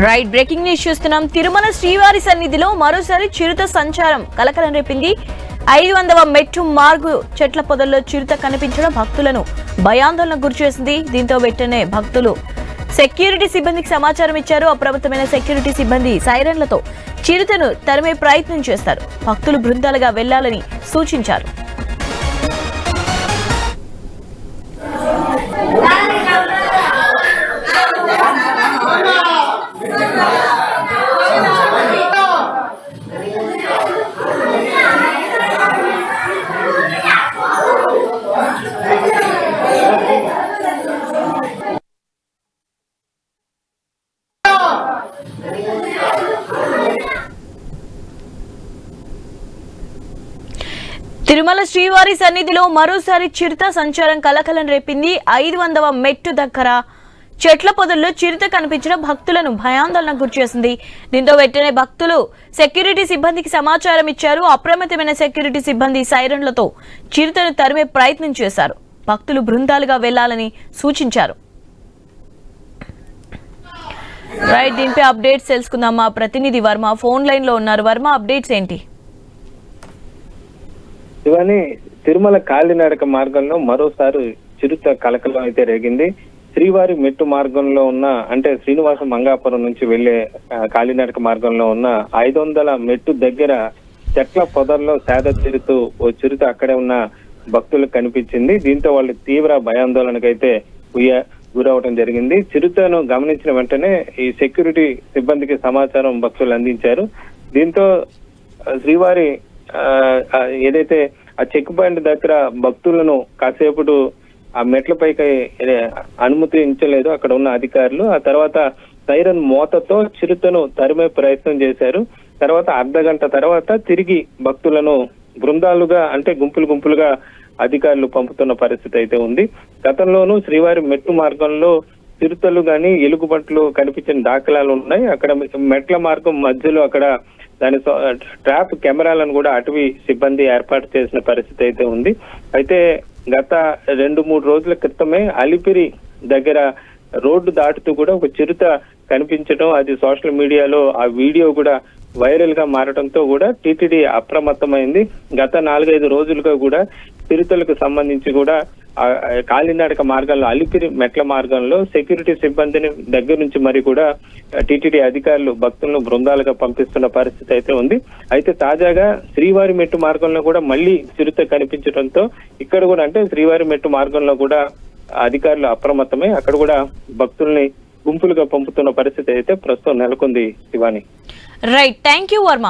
Right breaking news చూస్తున్నాం. తిరుమల శ్రీవారి సన్నిధిలో మరోసారి చిరుత సంచారం కలకలం రేపింది. 500వ మెట్టు మార్గు చెట్ల పొదల్లో చిరుత కనిపించడం భక్తులను భయాందోళనకు గురిచేసింది. దీంతో వెంటనే భక్తులు సెక్యూరిటీ సిబ్బందికి సమాచారం ఇచ్చారు. అప్రమత్తమైన సెక్యూరిటీ సిబ్బంది సైరన్లతో చిరుతను తరిమే ప్రయత్నం చేస్తారు. భక్తులు బృందాలుగా వెళ్లాలని సూచించారు. తిరుమల శ్రీవారి సన్నిధిలో మరోసారి చిరుత సంచారం కలకలం రేపింది. 500వ మెట్టు దగ్గర చెట్ల పొదల్లో చిరుత కనిపించడం భక్తులను భయాందోళనకు గురిచేసింది. దీంతో వెంటనే భక్తులు సెక్యూరిటీ సిబ్బందికి సమాచారం ఇచ్చారు. అప్రమత్తమైన సెక్యూరిటీ సిబ్బంది సైరన్లతో చిరుతను తరిమే ప్రయత్నం చేశారు. భక్తులు బృందాలుగా వెళ్లాలని సూచించారు. రైట్, దీనిపై అప్డేట్స్ తెలుసుకుందాం. మా ప్రతినిధి వర్మ ఫోన్ లైన్ లో ఉన్నారు. వర్మ, అప్డేట్స్ ఏంటి? ఇవన్నీ తిరుమల కాలినడక మార్గంలో మరోసారి చిరుత కలకలం అయితే రేగింది. శ్రీవారి మెట్టు మార్గంలో ఉన్న అంటే శ్రీనివాస మంగాపురం నుంచి వెళ్లే కాలినడక మార్గంలో ఉన్న 500 మెట్టు దగ్గర చెట్ల పొదల్లో సేద తీరుతూ ఓ చిరుత అక్కడే ఉన్న భక్తులకు కనిపించింది. దీంతో వాళ్ళు తీవ్ర భయాందోళనకైతే గురవడం జరిగింది. చిరుతను గమనించిన వెంటనే ఈ సెక్యూరిటీ సిబ్బందికి సమాచారం భక్తులు అందించారు. దీంతో శ్రీవారి ఏదైతే ఆ చెక్ పాయింట్ దగ్గర భక్తులను కాసేపు ఆ మెట్లపైకి అనుమతించలేదు అక్కడ ఉన్న అధికారులు. ఆ తర్వాత సైరన్ మోతతో చిరుతను తరిమే ప్రయత్నం చేశారు. తర్వాత అర్ధగంట తర్వాత తిరిగి భక్తులను బృందాలుగా అంటే గుంపులుగా అధికారులు పంపుతున్న పరిస్థితి అయితే ఉంది. గతంలోనూ శ్రీవారి మెట్టు మార్గంలో చిరుతలు గాని ఎలుగుబంట్లు కనిపించిన దాఖలాలు ఉన్నాయి. అక్కడ మెట్ల మార్గం మధ్యలో అక్కడ దాని ట్రాప్ కెమెరాలను కూడా అటవీ సిబ్బంది ఏర్పాటు చేసిన పరిస్థితి అయితే ఉంది. అయితే గత 2-3 రోజుల క్రితమే అలిపిరి దగ్గర రోడ్డు దాటుతూ కూడా ఒక చిరుత కనిపించడం, అది సోషల్ మీడియాలో ఆ వీడియో కూడా వైరల్ గా మారడంతో కూడా టీటీడీ అప్రమత్తమైంది. గత 4-5 రోజులుగా కూడా చిరుతలకు సంబంధించి కూడా కాలినడక మార్గంలో అలిపిరి మెట్ల మార్గంలో సెక్యూరిటీ సిబ్బందిని దగ్గర నుంచి మరి కూడా టీటీడీ అధికారులు భక్తులను బృందాలుగా పంపిస్తున్న పరిస్థితి అయితే ఉంది. అయితే తాజాగా శ్రీవారి మెట్టు మార్గంలో కూడా మళ్ళీ చిరుత కనిపించడంతో ఇక్కడ కూడా అంటే శ్రీవారి మెట్టు మార్గంలో కూడా అధికారులు అప్రమత్తమై అక్కడ కూడా భక్తుల్ని గుంపులుగా పంపుతున్న పరిస్థితి అయితే ప్రస్తుతం నెలకొంది. Shivani. Right, thank you Varma.